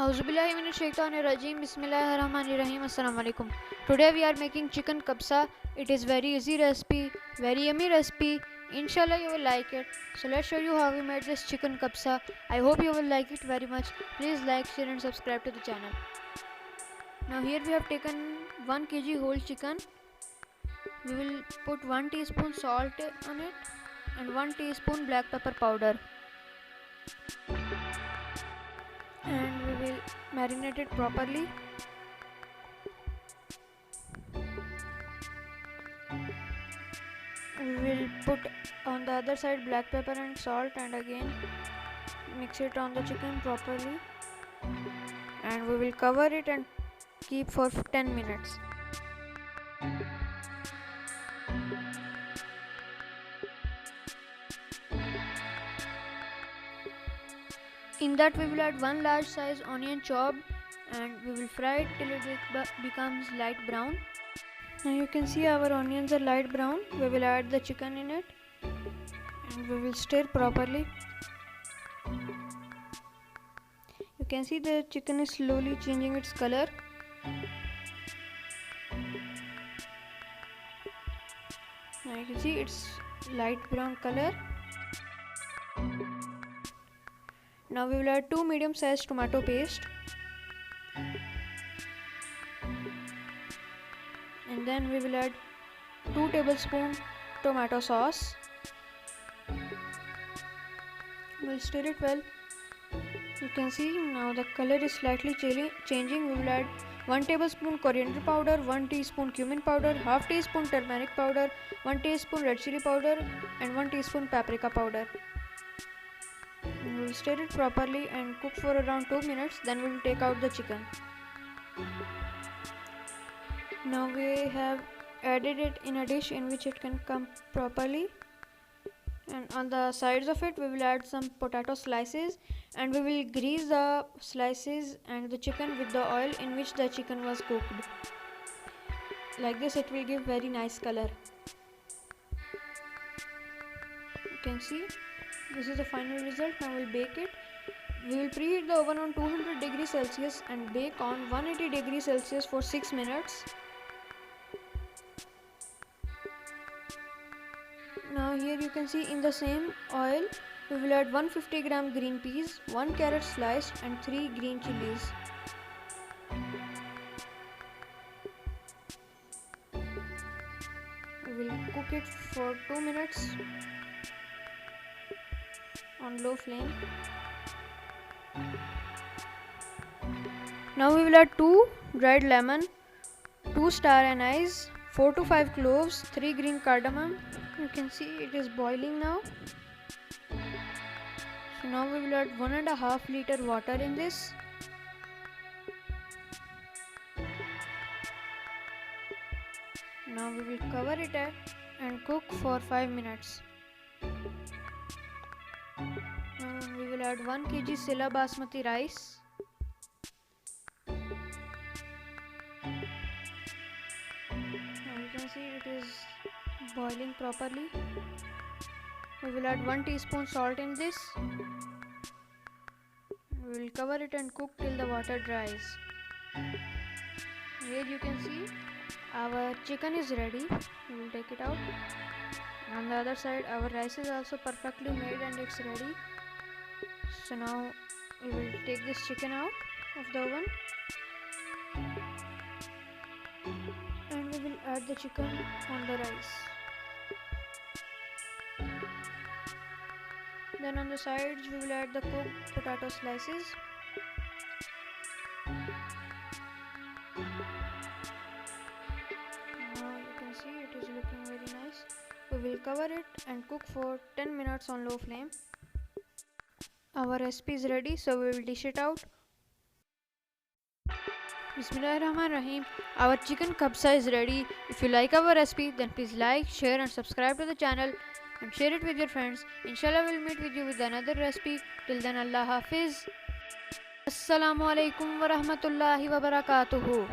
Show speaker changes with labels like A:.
A: Auzubillahiminash-shaytanir-rajim. Bismillahir-rahmanir-rahim. Assalamu alaikum. Today we are making chicken kabsa. It is very easy recipe, very yummy recipe. Inshallah you will like it. So let's show you how we made this chicken kabsa. I hope you will like it very much. Please like, share and subscribe to the channel. Now here we have taken 1 kg whole chicken. We will put 1 teaspoon salt on it and 1 teaspoon black pepper powder. And we will marinate it properly. We will put on the other side black pepper and salt and again mix it on the chicken properly, and we will cover it and keep for 10 minutes. In that we will add 1 large size onion chopped and we will fry it till it becomes light brown. Now you can see our onions are light brown. We will add the chicken in it and we will stir properly. You can see the chicken is slowly changing its color. Now you can see it's light brown color. Now we will add 2 medium sized tomato paste, and then we will add 2 tablespoons tomato sauce. We'll stir it well. You can see now the color is slightly changing. We will add 1 tablespoon coriander powder, 1 teaspoon cumin powder, half teaspoon turmeric powder, 1 teaspoon red chili powder and 1 teaspoon paprika powder. We will stir it properly and cook for around 2 minutes. Then we will take out the chicken. Now we have added it in a dish in which it can come properly, and on the sides of it we will add some potato slices, and we will grease the slices and the chicken with the oil in which the chicken was cooked. Like this it will give very nice color. You can see this is the final result. Now we'll bake it. We will preheat the oven on 200 degrees Celsius and bake on 180 degrees Celsius for 6 minutes. Now here you can see in the same oil we will add 150 gram green peas, 1 carrot sliced and 3 green chilies. We will cook it for 2 minutes on low flame. Now we will add 2 dried lemon, 2 star anise, 4 to 5 cloves, 3 green cardamom. You can see it is boiling now. So now we will add 1.5 liter water in this. Now we will cover it and cook for 5 minutes. We will add 1 kg Sela basmati rice. Now you can see it is boiling properly. We will add 1 teaspoon salt in this. We will cover it and cook till the water dries. Here you can see our chicken is ready. We will take it out. On the other side our rice is also perfectly made and it's ready. So now we will take this chicken out of the oven and we will add the chicken on the rice. Then on the sides we will add the cooked potato slices. Now you can see it is looking very nice. We will cover it and cook for 10 minutes on low flame. Our recipe is ready, so we will dish it out. Bismillahirrahmanirrahim. Our chicken kabsa is ready. If you like our recipe, then please like, share and subscribe to the channel and share it with your friends. Inshallah we'll meet with you with another recipe. Till then, Allah Hafiz. Assalamu alaikum wa rahmatullahi wa barakatuhu.